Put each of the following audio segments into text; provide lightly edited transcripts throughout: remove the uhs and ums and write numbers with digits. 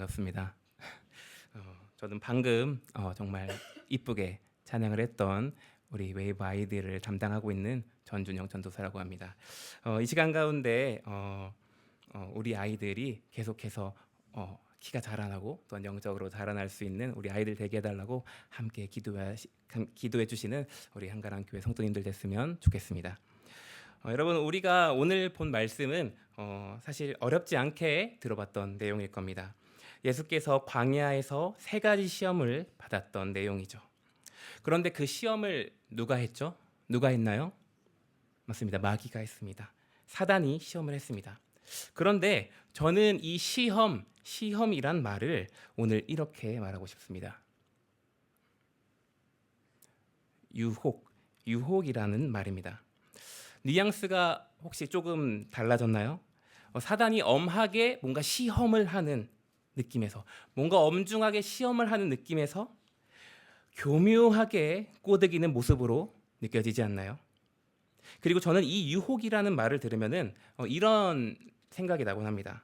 반갑습니다. 저는 방금 정말 이쁘게 찬양을 했던 우리 웨이브 아이들을 담당하고 있는 전준영 전도사라고 합니다. 이 시간 가운데 우리 아이들이 계속해서 키가 자라나고 또한 영적으로 자라날 수 있는 우리 아이들 되게 해달라고 함께 기도해 주시는 우리 한가람 교회 성도님들 됐으면 좋겠습니다. 여러분, 우리가 오늘 본 말씀은 사실 어렵지 않게 들어봤던 내용일 겁니다. 예수께서 광야에서 3가지 시험을 받았던 내용이죠. 그런데 그 시험을 누가 했죠? 누가 했나요? 맞습니다. 마귀가 했습니다. 사단이 시험을 했습니다. 그런데 저는 이 시험이란 말을 오늘 이렇게 말하고 싶습니다. 유혹이라는 말입니다. 뉘앙스가 혹시 조금 달라졌나요? 사단이 엄하게 뭔가 시험을 하는 느낌에서, 뭔가 엄중하게 시험을 하는 느낌에서 교묘하게 꼬드기는 모습으로 느껴지지 않나요? 그리고 저는 이 유혹이라는 말을 들으면은 이런 생각이 나곤 합니다.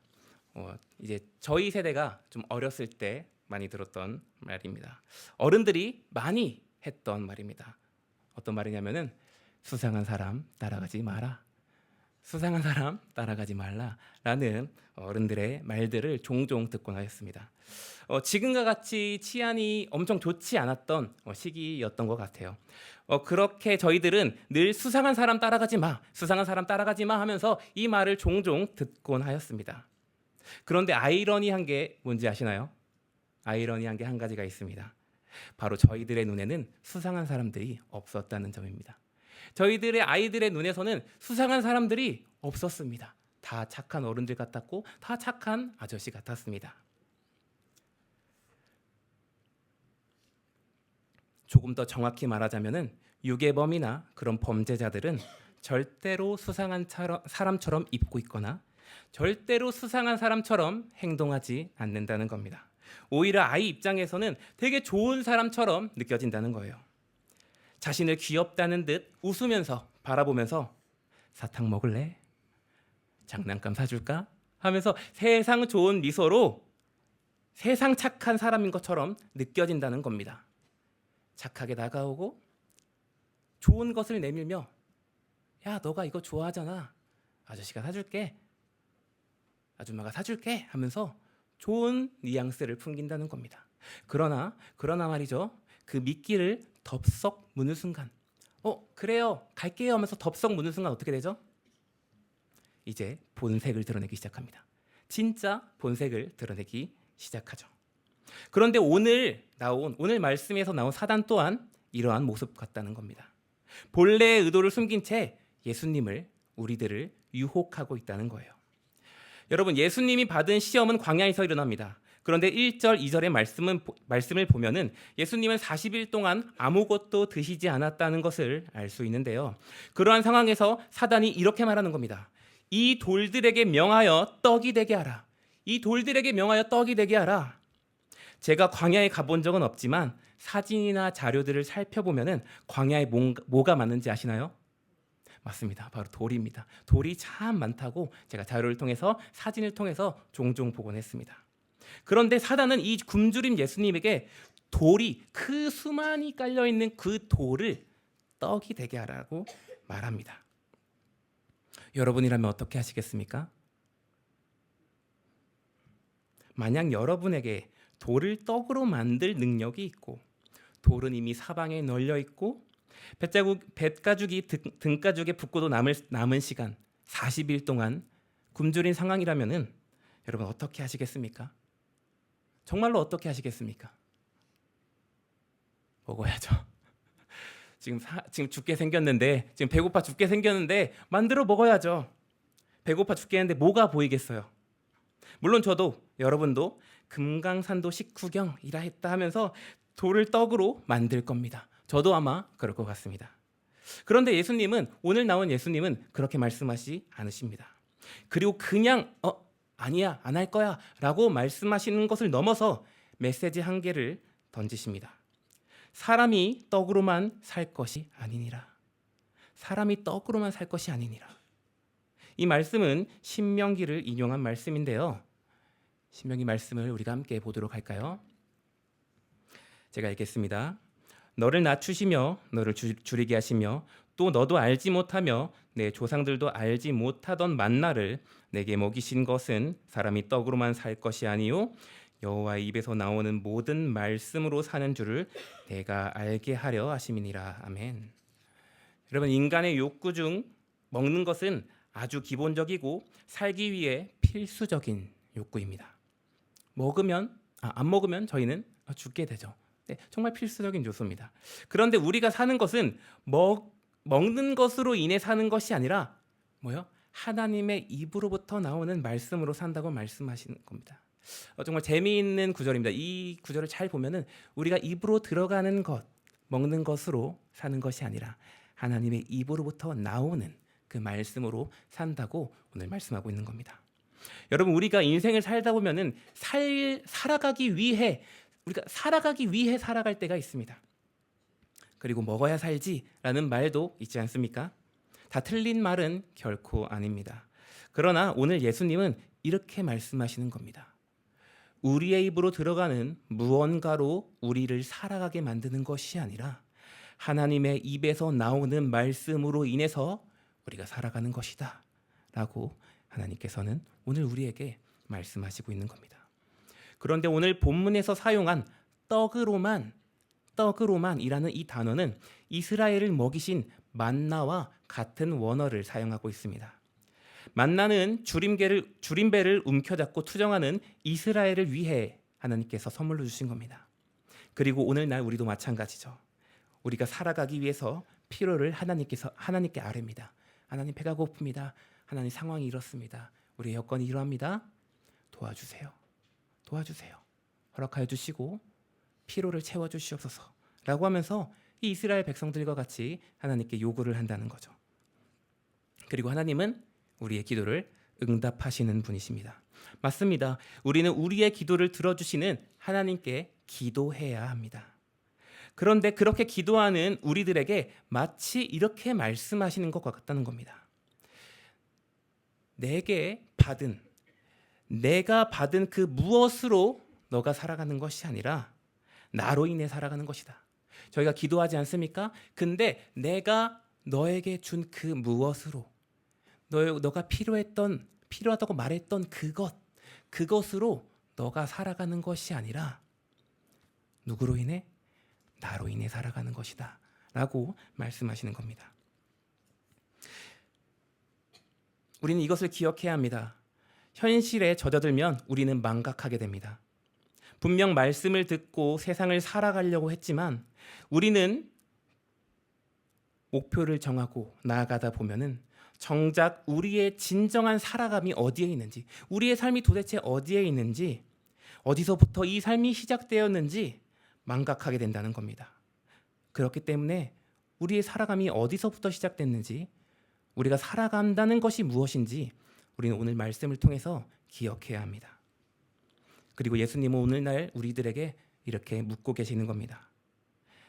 이제 저희 세대가 좀 어렸을 때 많이 들었던 말입니다. 어른들이 많이 했던 말입니다. 어떤 말이냐면은 수상한 사람 따라가지 마라. 수상한 사람 따라가지 말라라는 어른들의 말들을 종종 듣곤 하였습니다. 지금과 같이 치안이 엄청 좋지 않았던 시기였던 것 같아요. 그렇게 저희들은 늘 수상한 사람 따라가지 마, 수상한 사람 따라가지 마 하면서 이 말을 종종 듣곤 하였습니다. 그런데 아이러니한 게 뭔지 아시나요? 아이러니한 게 한 가지가 있습니다. 바로 저희들의 눈에는 수상한 사람들이 없었다는 점입니다. 저희들의 아이들의 눈에서는 수상한 사람들이 없었습니다. 다 착한 어른들 같았고 다 착한 아저씨 같았습니다. 조금 더 정확히 말하자면은 유괴범이나 그런 범죄자들은 절대로 수상한 사람처럼 입고 있거나 절대로 수상한 사람처럼 행동하지 않는다는 겁니다. 오히려 아이 입장에서는 되게 좋은 사람처럼 느껴진다는 거예요. 자신을 귀엽다는 듯 웃으면서 바라보면서 사탕 먹을래? 장난감 사줄까? 하면서 세상 좋은 미소로 세상 착한 사람인 것처럼 느껴진다는 겁니다. 착하게 다가오고 좋은 것을 내밀며 야, 너가 이거 좋아하잖아. 아저씨가 사줄게. 아줌마가 사줄게 하면서 좋은 뉘앙스를 풍긴다는 겁니다. 그러나 말이죠. 그 미끼를 덥석 무는 순간 그래요 갈게요 하면서 덥석 무는 순간 어떻게 되죠? 이제 본색을 드러내기 시작합니다. 진짜 본색을 드러내기 시작하죠. 그런데 오늘 말씀에서 나온 사단 또한 이러한 모습 같다는 겁니다. 본래의 의도를 숨긴 채 예수님을, 우리들을 유혹하고 있다는 거예요. 여러분, 예수님이 받은 시험은 광야에서 일어납니다. 그런데 1절, 2절의 말씀을 보면은 예수님은 40일 동안 아무것도 드시지 않았다는 것을 알 수 있는데요. 그러한 상황에서 사단이 이렇게 말하는 겁니다. 이 돌들에게 명하여 떡이 되게 하라. 이 돌들에게 명하여 떡이 되게 하라. 제가 광야에 가본 적은 없지만 사진이나 자료들을 살펴보면은 광야에 뭐가 많은지 아시나요? 맞습니다. 바로 돌입니다. 돌이 참 많다고 제가 자료를 통해서, 사진을 통해서 종종 보곤 했습니다. 그런데 사단은 이 굶주린 예수님에게 돌이, 그 수많이 깔려있는 그 돌을 떡이 되게 하라고 말합니다. 여러분이라면 어떻게 하시겠습니까? 만약 여러분에게 돌을 떡으로 만들 능력이 있고 돌은 이미 사방에 널려 있고 뱃가죽이 등가죽에 붙고도 남은 시간 40일 동안 굶주린 상황이라면은 여러분 어떻게 하시겠습니까? 정말로 어떻게 하시겠습니까? 먹어야죠. 지금 죽게 생겼는데, 지금 배고파 죽게 생겼는데 만들어 먹어야죠. 배고파 죽겠는데 뭐가 보이겠어요? 물론 저도, 여러분도 금강산도 식후경이라 했다 하면서 돌을 떡으로 만들 겁니다. 저도 아마 그럴 것 같습니다. 그런데 오늘 나온 예수님은 그렇게 말씀하시지 않으십니다. 그리고 그냥 아니야, 안 할 거야 라고 말씀하시는 것을 넘어서 메시지 한 개를 던지십니다. 사람이 떡으로만 살 것이 아니니라. 사람이 떡으로만 살 것이 아니니라. 이 말씀은 신명기를 인용한 말씀인데요. 신명기 말씀을 우리가 함께 보도록 할까요? 제가 읽겠습니다. 너를 낮추시며 너를 줄이게 하시며 또 너도 알지 못하며 내 조상들도 알지 못하던 만나를 내게 먹이신 것은 사람이 떡으로만 살 것이 아니요 여호와의 입에서 나오는 모든 말씀으로 사는 줄을 내가 알게 하려 하심이니라. 아멘. 여러분, 인간의 욕구 중 먹는 것은 아주 기본적이고 살기 위해 필수적인 욕구입니다. 안 먹으면 저희는 죽게 되죠. 네, 정말 필수적인 요소입니다. 그런데 우리가 사는 것은 먹는 것으로 인해 사는 것이 아니라 뭐요? 하나님의 입으로부터 나오는 말씀으로 산다고 말씀하시는 겁니다. 정말 재미있는 구절입니다. 이 구절을 잘 보면은 우리가 입으로 들어가는 것, 먹는 것으로 사는 것이 아니라 하나님의 입으로부터 나오는 그 말씀으로 산다고 오늘 말씀하고 있는 겁니다. 여러분, 우리가 인생을 살다 보면은 살아가기 위해 살아갈 때가 있습니다. 그리고 먹어야 살지라는 말도 있지 않습니까? 다 틀린 말은 결코 아닙니다. 그러나 오늘 예수님은 이렇게 말씀하시는 겁니다. 우리의 입으로 들어가는 무언가로 우리를 살아가게 만드는 것이 아니라 하나님의 입에서 나오는 말씀으로 인해서 우리가 살아가는 것이다 라고 하나님께서는 오늘 우리에게 말씀하시고 있는 겁니다. 그런데 오늘 본문에서 사용한 떡으로만이라는 이 단어는 이스라엘을 먹이신 만나와 같은 원어를 사용하고 있습니다. 만나는 주림배를 움켜잡고 투정하는 이스라엘을 위해 하나님께서 선물로 주신 겁니다. 그리고 오늘날 우리도 마찬가지죠. 우리가 살아가기 위해서 필요를 하나님께 아뢰입니다. 하나님, 배가 고픕니다. 하나님, 상황이 이렇습니다. 우리의 여건이 이러합니다. 도와주세요. 허락하여 주시고 필요를 채워주시옵소서 라고 하면서 이 이스라엘 백성들과 같이 하나님께 요구를 한다는 거죠. 그리고 하나님은 우리의 기도를 응답하시는 분이십니다. 맞습니다. 우리는 우리의 기도를 들어주시는 하나님께 기도해야 합니다. 그런데 그렇게 기도하는 우리들에게 마치 이렇게 말씀하시는 것 같다는 겁니다. 내가 받은 그 무엇으로 너가 살아가는 것이 아니라 나로 인해 살아가는 것이다. 저희가 기도하지 않습니까? 근데 내가 너에게 준 그 무엇으로 너가 필요하다고 말했던 그것으로 너가 살아가는 것이 아니라 누구로 인해? 나로 인해 살아가는 것이다 라고 말씀하시는 겁니다. 우리는 이것을 기억해야 합니다. 현실에 젖어들면 우리는 망각하게 됩니다. 분명 말씀을 듣고 세상을 살아가려고 했지만 우리는 목표를 정하고 나아가다 보면은 정작 우리의 진정한 살아감이 어디에 있는지, 우리의 삶이 도대체 어디에 있는지, 어디서부터 이 삶이 시작되었는지 망각하게 된다는 겁니다. 그렇기 때문에 우리의 살아감이 어디서부터 시작됐는지, 우리가 살아간다는 것이 무엇인지 우리는 오늘 말씀을 통해서 기억해야 합니다. 그리고 예수님은 오늘날 우리들에게 이렇게 묻고 계시는 겁니다.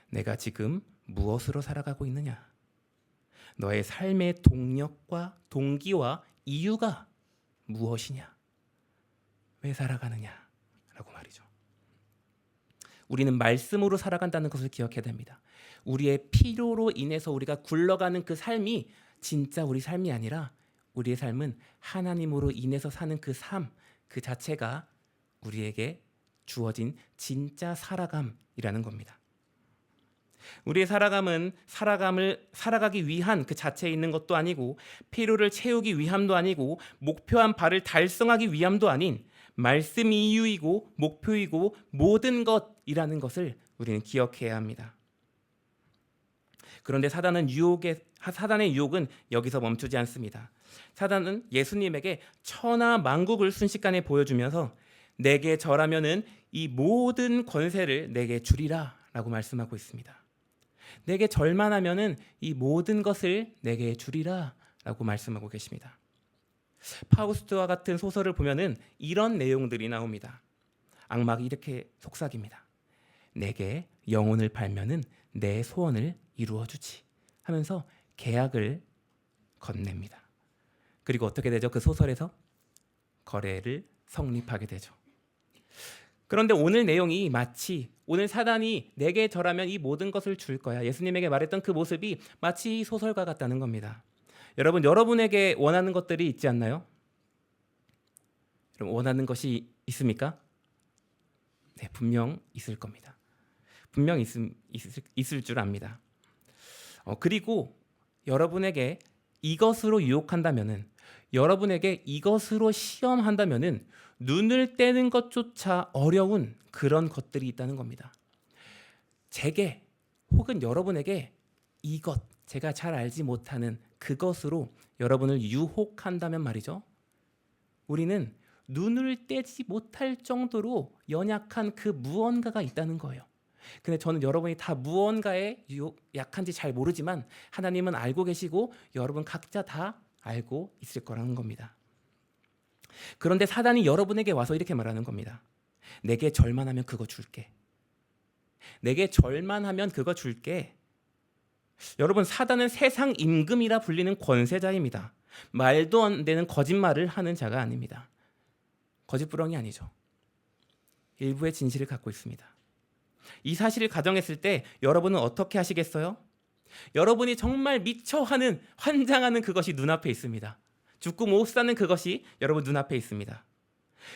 내가 지금 무엇으로 살아가고 있느냐? 너의 삶의 동력과 동기와 이유가 무엇이냐? 왜 살아가느냐? 라고 말이죠. 우리는 말씀으로 살아간다는 것을 기억해야 됩니다. 우리의 필요로 인해서 우리가 굴러가는 그 삶이 진짜 우리 삶이 아니라 우리의 삶은 하나님으로 인해서 사는 그 삶, 그 자체가 우리에게 주어진 진짜 살아감이라는 겁니다. 우리의 살아감은 살아가기 위한 그 자체에 있는 것도 아니고 필요를 채우기 위함도 아니고 목표한 바를 달성하기 위함도 아닌 말씀이 이유이고 목표이고 모든 것이라는 것을 우리는 기억해야 합니다. 그런데 사단의 유혹은 여기서 멈추지 않습니다. 사단은 예수님에게 천하 만국을 순식간에 보여주면서 내게 절하면은 이 모든 권세를 내게 주리라 라고 말씀하고 있습니다. 내게 절만 하면은 이 모든 것을 내게 주리라 라고 말씀하고 계십니다. 파우스트와 같은 소설을 보면은 이런 내용들이 나옵니다. 악마가 이렇게 속삭입니다. 내게 영혼을 팔면은 내 소원을 이루어 주지 하면서 계약을 건넵니다. 그리고 어떻게 되죠? 그 소설에서 거래를 성립하게 되죠. 그런데 오늘 내용이 마치 오늘 사단이 내게 절하면 이 모든 것을 줄 거야, 예수님에게 말했던 그 모습이 마치 이 소설과 같다는 겁니다. 여러분, 여러분에게 원하는 것들이 있지 않나요? 그럼 원하는 것이 있습니까? 네, 분명 있을 겁니다. 분명 있을 줄 압니다. 그리고 여러분에게 이것으로 유혹한다면은, 여러분에게 이것으로 시험한다면은 눈을 떼는 것조차 어려운 그런 것들이 있다는 겁니다. 제게 혹은 여러분에게 이것, 제가 잘 알지 못하는 그것으로 여러분을 유혹한다면 말이죠, 우리는 눈을 떼지 못할 정도로 연약한 그 무언가가 있다는 거예요. 근데 저는 여러분이 다 무언가에 약한지 잘 모르지만 하나님은 알고 계시고 여러분 각자 다 알고 있을 거라는 겁니다. 그런데 사단이 여러분에게 와서 이렇게 말하는 겁니다. 내게 절만 하면 그거 줄게. 내게 절만 하면 그거 줄게. 여러분, 사단은 세상 임금이라 불리는 권세자입니다. 말도 안 되는 거짓말을 하는 자가 아닙니다. 거짓부렁이 아니죠. 일부의 진실을 갖고 있습니다. 이 사실을 가정했을 때 여러분은 어떻게 하시겠어요? 여러분이 정말 미쳐하는, 환장하는 그것이 눈앞에 있습니다. 죽고 못 사는 그것이 여러분 눈앞에 있습니다.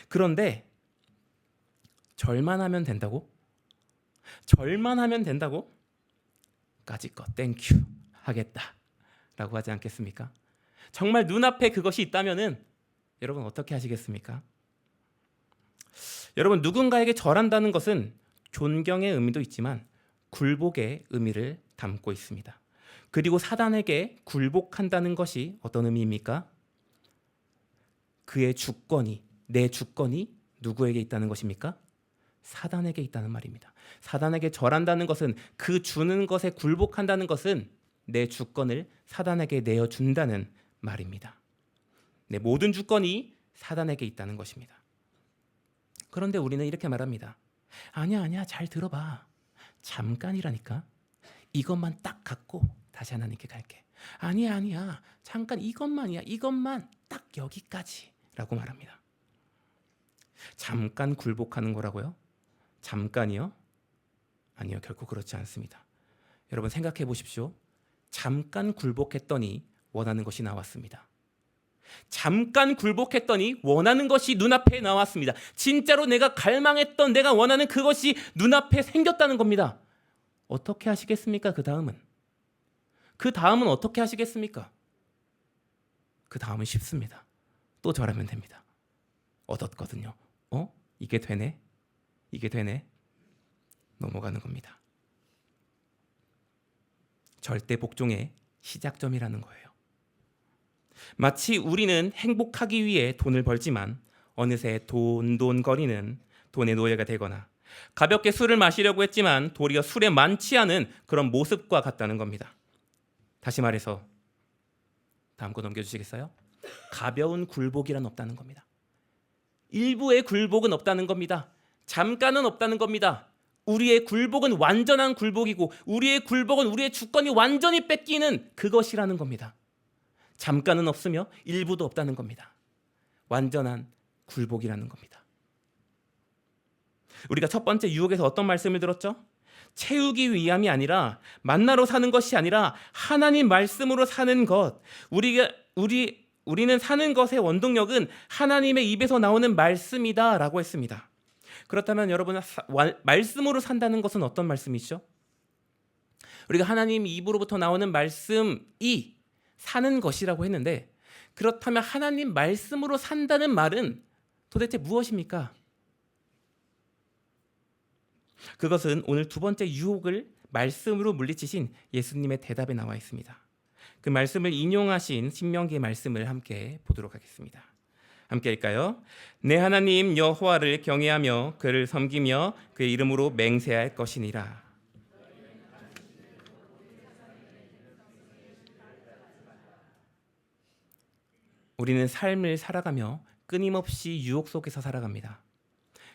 그런데 절만 하면 된다고? 절만 하면 된다고? 까짓것 땡큐 하겠다 라고 하지 않겠습니까? 정말 눈앞에 그것이 있다면은 여러분 어떻게 하시겠습니까? 여러분, 누군가에게 절한다는 것은 존경의 의미도 있지만 굴복의 의미를 담고 있습니다. 그리고 사단에게 굴복한다는 것이 어떤 의미입니까? 그의 주권이, 내 주권이 누구에게 있다는 것입니까? 사단에게 있다는 말입니다. 사단에게 절한다는 것은, 그 주는 것에 굴복한다는 것은 내 주권을 사단에게 내어준다는 말입니다. 내 모든 주권이 사단에게 있다는 것입니다. 그런데 우리는 이렇게 말합니다. 아니야, 잘 들어봐. 잠깐이라니까. 이것만 딱 갖고 다시 하나님께 갈게. 아니야, 잠깐 이것만이야. 이것만 딱 여기까지 라고 말합니다. 잠깐 굴복하는 거라고요? 잠깐이요? 아니요, 결코 그렇지 않습니다. 여러분 생각해 보십시오. 잠깐 굴복했더니 원하는 것이 나왔습니다. 잠깐 굴복했더니 원하는 것이 눈앞에 나왔습니다. 진짜로 내가 갈망했던, 내가 원하는 그것이 눈앞에 생겼다는 겁니다. 어떻게 하시겠습니까? 그 다음은 어떻게 하시겠습니까? 그 다음은 쉽습니다. 또 절하면 됩니다. 얻었거든요. 이게 되네? 넘어가는 겁니다. 절대 복종의 시작점이라는 거예요. 마치 우리는 행복하기 위해 돈을 벌지만 어느새 돈거리는 돈의 노예가 되거나, 가볍게 술을 마시려고 했지만 도리어 술에 만취하는 그런 모습과 같다는 겁니다. 다시 말해서, 다음 거 넘겨주시겠어요? 가벼운 굴복이란 없다는 겁니다. 일부의 굴복은 없다는 겁니다. 잠깐은 없다는 겁니다. 우리의 굴복은 완전한 굴복이고, 우리의 굴복은 우리의 주권이 완전히 뺏기는 그것이라는 겁니다. 잠깐은 없으며 일부도 없다는 겁니다. 완전한 굴복이라는 겁니다. 우리가 첫 번째 유혹에서 어떤 말씀을 들었죠? 채우기 위함이 아니라, 만나로 사는 것이 아니라 하나님 말씀으로 사는 것. 우리는 사는 것의 원동력은 하나님의 입에서 나오는 말씀이다라고 했습니다. 그렇다면 여러분, 말씀으로 산다는 것은 어떤 말씀이죠? 우리가 하나님 입으로부터 나오는 말씀이 사는 것이라고 했는데, 그렇다면 하나님 말씀으로 산다는 말은 도대체 무엇입니까? 그것은 오늘 두 번째 유혹을 말씀으로 물리치신 예수님의 대답에 나와 있습니다. 그 말씀을 인용하신 신명기의 말씀을 함께 보도록 하겠습니다. 함께 할까요? 내 하나님 여호와를 경외하며 그를 섬기며 그의 이름으로 맹세할 것이니라. 우리는 삶을 살아가며 끊임없이 유혹 속에서 살아갑니다.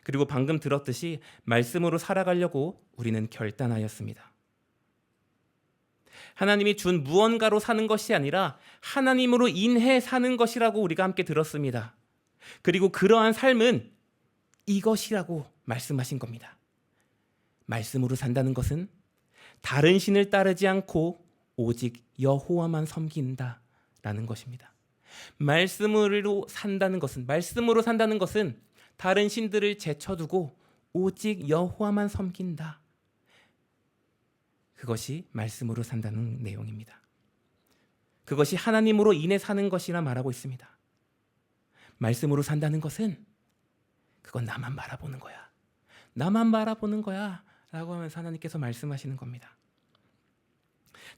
그리고 방금 들었듯이 말씀으로 살아가려고 우리는 결단하였습니다. 하나님이 준 무언가로 사는 것이 아니라 하나님으로 인해 사는 것이라고 우리가 함께 들었습니다. 그리고 그러한 삶은 이것이라고 말씀하신 겁니다. 말씀으로 산다는 것은 다른 신을 따르지 않고 오직 여호와만 섬긴다라는 것입니다. 말씀으로 산다는 것은 다른 신들을 제쳐두고 오직 여호와만 섬긴다. 그것이 말씀으로 산다는 내용입니다. 그것이 하나님으로 인해 사는 것이라 말하고 있습니다. 말씀으로 산다는 것은 그건 나만 바라보는 거야. 나만 바라보는 거야 라고 하면서 하나님께서 말씀하시는 겁니다.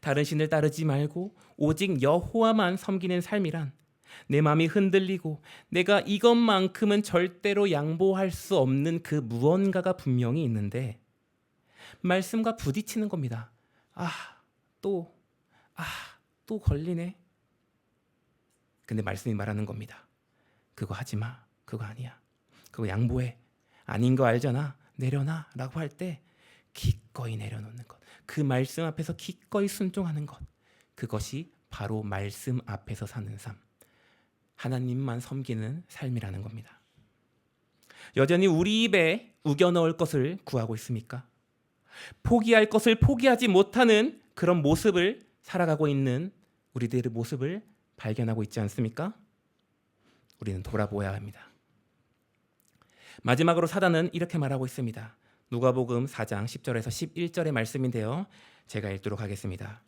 다른 신을 따르지 말고 오직 여호와만 섬기는 삶이란 내 마음이 흔들리고 내가 이것만큼은 절대로 양보할 수 없는 그 무언가가 분명히 있는데 말씀과 부딪히는 겁니다. 또 걸리네. 근데 말씀이 말하는 겁니다. 그거 하지 마. 그거 아니야. 그거 양보해. 아닌 거 알잖아. 내려놔 라고 할 때 기꺼이 내려놓는 것. 그 말씀 앞에서 기꺼이 순종하는 것. 그것이 바로 말씀 앞에서 사는 삶. 하나님만 섬기는 삶이라는 겁니다. 여전히 우리 입에 우겨 넣을 것을 구하고 있습니까? 포기할 것을 포기하지 못하는 그런 모습을 살아가고 있는 우리들의 모습을 발견하고 있지 않습니까? 우리는 돌아보아야 합니다. 마지막으로 사단은 이렇게 말하고 있습니다. 누가복음 4장 10절에서 11절의 말씀인데요. 제가 읽도록 하겠습니다.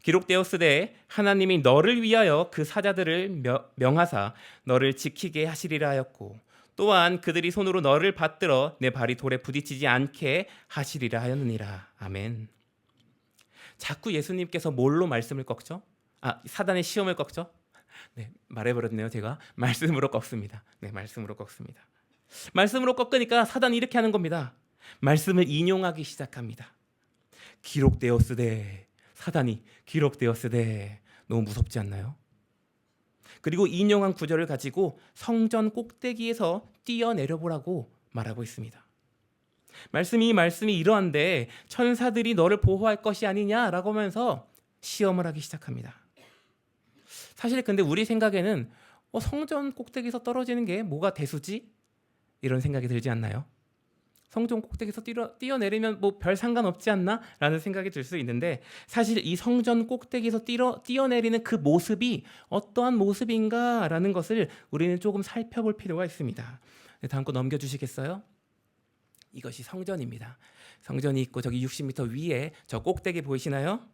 기록되었으되 하나님이 너를 위하여 그 사자들을 명하사 너를 지키게 하시리라 하였고 또한 그들이 손으로 너를 받들어 내 발이 돌에 부딪히지 않게 하시리라 하였느니라. 아멘. 자꾸 예수님께서 뭘로 말씀을 꺾죠? 사단의 시험을 꺾죠? 네, 말해버렸네요. 제가 말씀으로 꺾습니다. 네, 말씀으로 꺾습니다. 말씀으로 꺾으니까 사단이 이렇게 하는 겁니다. 말씀을 인용하기 시작합니다. 기록되었으되, 사단이 기록되었으되, 너무 무섭지 않나요? 그리고 인용한 구절을 가지고 성전 꼭대기에서 뛰어내려보라고 말하고 있습니다. 말씀이 이러한데 천사들이 너를 보호할 것이 아니냐라고 하면서 시험을 하기 시작합니다. 사실 근데 우리 생각에는 성전 꼭대기에서 떨어지는 게 뭐가 대수지? 이런 생각이 들지 않나요? 성전 꼭대기에서 뛰어내리면 뭐 별 상관없지 않나? 라는 생각이 들 수 있는데 사실 이 성전 꼭대기에서 뛰어내리는 그 모습이 어떠한 모습인가? 라는 것을 우리는 조금 살펴볼 필요가 있습니다. 네, 다음 거 넘겨주시겠어요? 이것이 성전입니다. 성전이 있고 저기 60m 위에 저 꼭대기 보이시나요?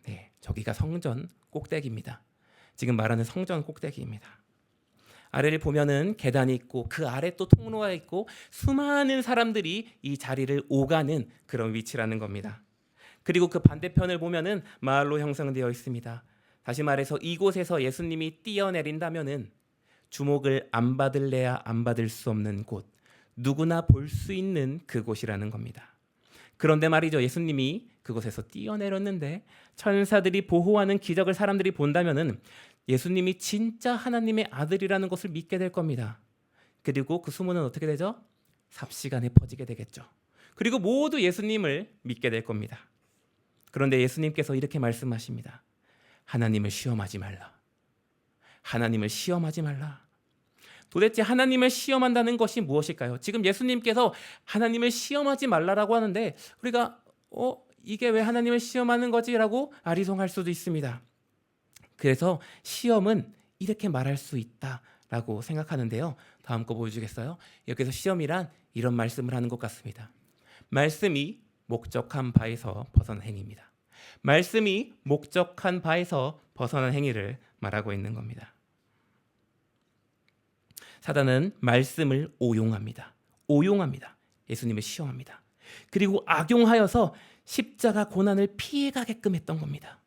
네, 저기가 성전 꼭대기입니다. 지금 말하는 성전 꼭대기입니다. 아래를 보면은 계단이 있고 그 아래 또 통로가 있고 수많은 사람들이 이 자리를 오가는 그런 위치라는 겁니다. 그리고 그 반대편을 보면은 마을로 형성되어 있습니다. 다시 말해서 이곳에서 예수님이 뛰어내린다면은 주목을 안 받을래야 안 받을 수 없는 곳, 누구나 볼 수 있는 그곳이라는 겁니다. 그런데 말이죠, 예수님이 그곳에서 뛰어내렸는데 천사들이 보호하는 기적을 사람들이 본다면은 예수님이 진짜 하나님의 아들이라는 것을 믿게 될 겁니다. 그리고 그 소문은 어떻게 되죠? 삽시간에 퍼지게 되겠죠. 그리고 모두 예수님을 믿게 될 겁니다. 그런데 예수님께서 이렇게 말씀하십니다. 하나님을 시험하지 말라. 하나님을 시험하지 말라. 도대체 하나님을 시험한다는 것이 무엇일까요? 지금 예수님께서 하나님을 시험하지 말라라고 하는데 우리가 이게 왜 하나님을 시험하는 거지? 라고 아리송할 수도 있습니다. 그래서 시험은 이렇게 말할 수 있다라고 생각하는데요. 다음 거 보여주겠어요? 여기서 시험이란 이런 말씀을 하는 것 같습니다. 말씀이 목적한 바에서 벗어난 행위입니다. 말씀이 목적한 바에서 벗어난 행위를 말하고 있는 겁니다. 사단은 말씀을 오용합니다. 예수님을 시험합니다. 그리고 악용하여서 십자가 고난을 피해가게끔 했던 겁니다.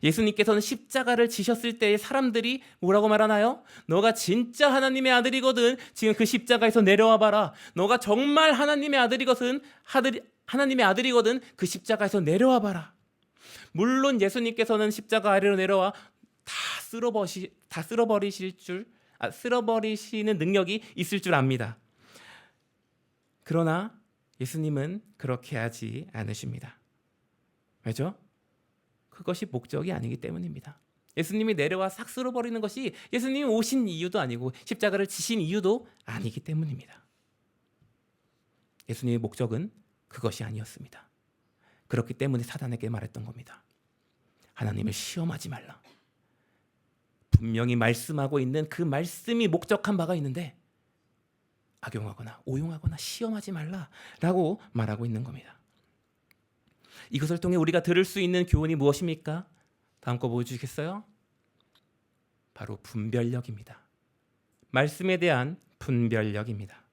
예수님께서는 십자가를 지셨을 때 사람들이 뭐라고 말하나요? 너가 진짜 하나님의 아들이거든 지금 그 십자가에서 내려와 봐라. 너가 정말 하나님의 아들이거든 그 십자가에서 내려와 봐라. 물론 예수님께서는 십자가 아래로 내려와 쓸어버리시는 능력이 있을 줄 압니다. 그러나 예수님은 그렇게 하지 않으십니다. 왜죠? 그것이 목적이 아니기 때문입니다. 예수님이 내려와 싹 쓸어버리는 것이 예수님이 오신 이유도 아니고 십자가를 지신 이유도 아니기 때문입니다. 예수님의 목적은 그것이 아니었습니다. 그렇기 때문에 사단에게 말했던 겁니다. 하나님을 시험하지 말라. 분명히 말씀하고 있는 그 말씀이 목적한 바가 있는데 악용하거나 오용하거나 시험하지 말라라고 말하고 있는 겁니다. 이것을 통해 우리가 들을 수 있는 교훈이 무엇입니까? 다음 거 보여주시겠어요? 바로 분별력입니다. 말씀에 대한 분별력입니다.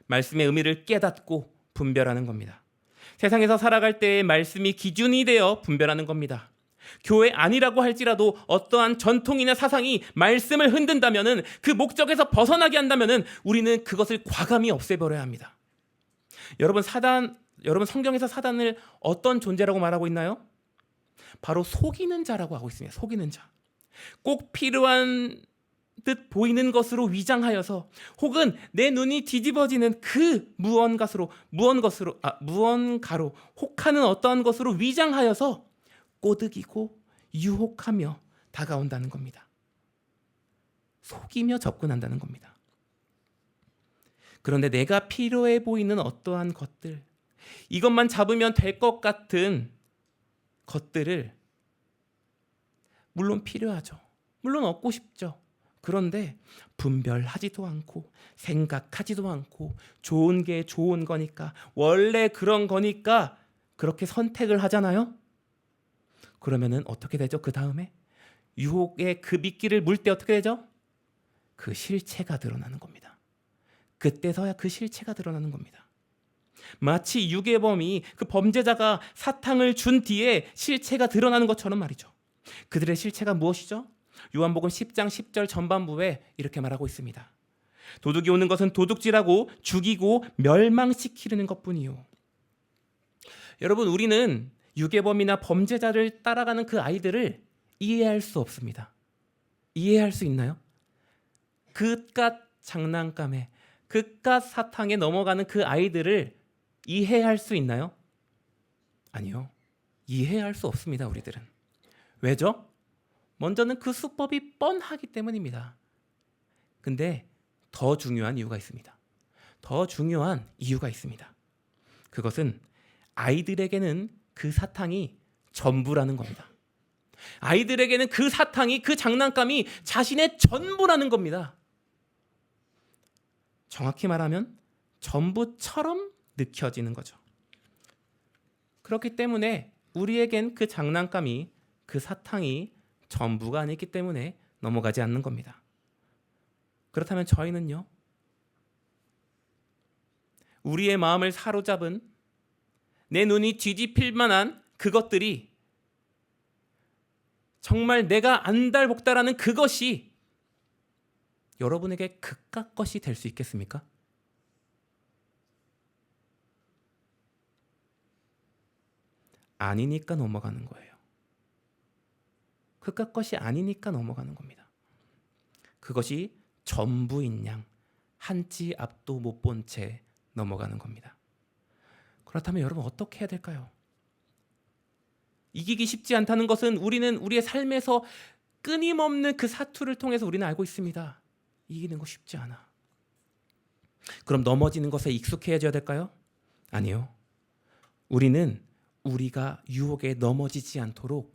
말씀의 의미를 깨닫고 분별하는 겁니다. 세상에서 살아갈 때의 말씀이 기준이 되어 분별하는 겁니다. 교회 아니라고 할지라도 어떠한 전통이나 사상이 말씀을 흔든다면은, 그 목적에서 벗어나게 한다면은 우리는 그것을 과감히 없애버려야 합니다. 여러분 성경에서 사단을 어떤 존재라고 말하고 있나요? 바로 속이는 자라고 하고 있습니다. 속이는 자. 꼭 필요한 듯 보이는 것으로 위장하여서, 혹은 내 눈이 뒤집어지는 그 무언가로 혹하는 어떠한 것으로 위장하여서 꼬드기고 유혹하며 다가온다는 겁니다. 속이며 접근한다는 겁니다. 그런데 내가 필요해 보이는 어떠한 것들, 이것만 잡으면 될 것 같은 것들을 물론 필요하죠. 물론 얻고 싶죠. 그런데 분별하지도 않고 생각하지도 않고 좋은 게 좋은 거니까, 원래 그런 거니까 그렇게 선택을 하잖아요. 그러면은 어떻게 되죠? 그 다음에 유혹의 그 미끼를 물 때 어떻게 되죠? 그 실체가 드러나는 겁니다. 그때서야 그 실체가 드러나는 겁니다. 마치 유괴범이, 그 범죄자가 사탕을 준 뒤에 실체가 드러나는 것처럼 말이죠. 그들의 실체가 무엇이죠? 요한복음 10장 10절 전반부에 이렇게 말하고 있습니다. 도둑이 오는 것은 도둑질하고 죽이고 멸망시키려는 것뿐이요. 여러분, 우리는 유괴범이나 범죄자를 따라가는 그 아이들을 이해할 수 없습니다. 이해할 수 있나요? 그깟 장난감에, 그깟 사탕에 넘어가는 그 아이들을 이해할 수 있나요? 아니요. 이해할 수 없습니다, 우리들은. 왜죠? 먼저는 그 수법이 뻔하기 때문입니다. 근데 더 중요한 이유가 있습니다. 더 중요한 이유가 있습니다. 그것은 아이들에게는 그 사탕이 전부라는 겁니다. 아이들에게는 그 사탕이, 그 장난감이 자신의 전부라는 겁니다. 정확히 말하면 전부처럼 느껴지는 거죠. 그렇기 때문에 우리에겐 그 장난감이, 그 사탕이 전부가 아니기 때문에 넘어가지 않는 겁니다. 그렇다면 저희는요, 우리의 마음을 사로잡은, 내 눈이 뒤집힐 만한 그것들이 정말 내가 안달복달하는 그것이 여러분에게 그깟 것이 될 수 있겠습니까? 아니니까 넘어가는 거예요. 그깟 것이 아니니까 넘어가는 겁니다. 그것이 전부인 양 한 치 앞도 못 본 채 넘어가는 겁니다. 그렇다면 여러분 어떻게 해야 될까요? 이기기 쉽지 않다는 것은 우리는 우리의 삶에서 끊임없는 그 사투를 통해서 우리는 알고 있습니다. 이기는 거 쉽지 않아. 그럼 넘어지는 것에 익숙해져야 될까요? 아니요. 우리는 우리가 유혹에 넘어지지 않도록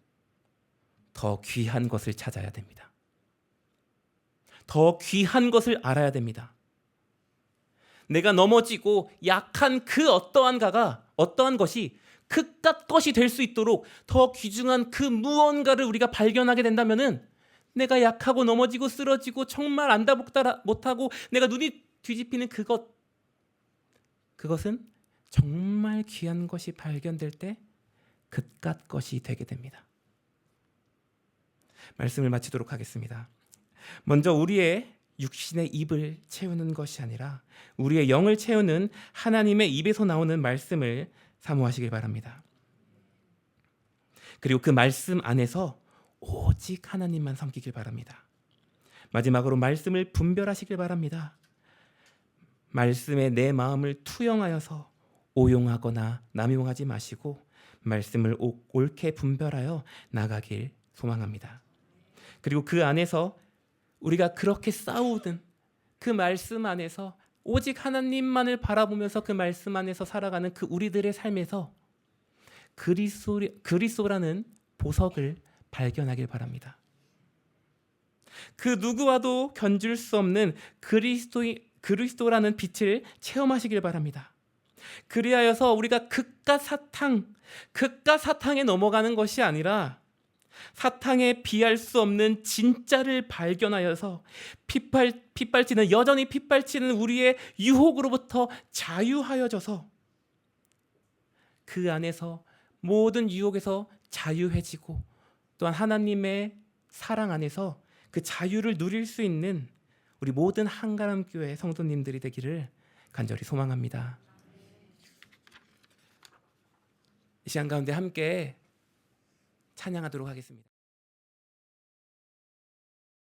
더 귀한 것을 찾아야 됩니다. 더 귀한 것을 알아야 됩니다. 내가 넘어지고 약한 그 어떠한 것이 그깟 것이 될 수 있도록 더 귀중한 그 무언가를 우리가 발견하게 된다면은, 내가 약하고 넘어지고 쓰러지고 정말 안다복다 못하고 내가 눈이 뒤집히는 그것은 정말 귀한 것이 발견될 때 그깟 것이 되게 됩니다. 말씀을 마치도록 하겠습니다. 먼저 우리의 육신의 입을 채우는 것이 아니라 우리의 영을 채우는 하나님의 입에서 나오는 말씀을 사모하시길 바랍니다. 그리고 그 말씀 안에서 오직 하나님만 섬기길 바랍니다. 마지막으로 말씀을 분별하시길 바랍니다. 말씀에 내 마음을 투영하여서 오용하거나 남용하지 마시고 말씀을 옳게 분별하여 나가길 소망합니다. 그리고 그 안에서 우리가 그렇게 싸우든 그 말씀 안에서 오직 하나님만을 바라보면서 그 말씀 안에서 살아가는 그 우리들의 삶에서 그리스도라는 보석을 발견하길 바랍니다. 그 누구와도 견줄 수 없는 그리스도라는 빛을 체험하시길 바랍니다. 그리하여서 우리가 극과 사탕에 넘어가는 것이 아니라 사탕에 비할 수 없는 진짜를 발견하여서 여전히 핏발치는 우리의 유혹으로부터 자유하여져서 그 안에서 모든 유혹에서 자유해지고 또한 하나님의 사랑 안에서 그 자유를 누릴 수 있는 우리 모든 한가람 교회 성도님들이 되기를 간절히 소망합니다. 이 시간 가운데 함께 찬양하도록 하겠습니다.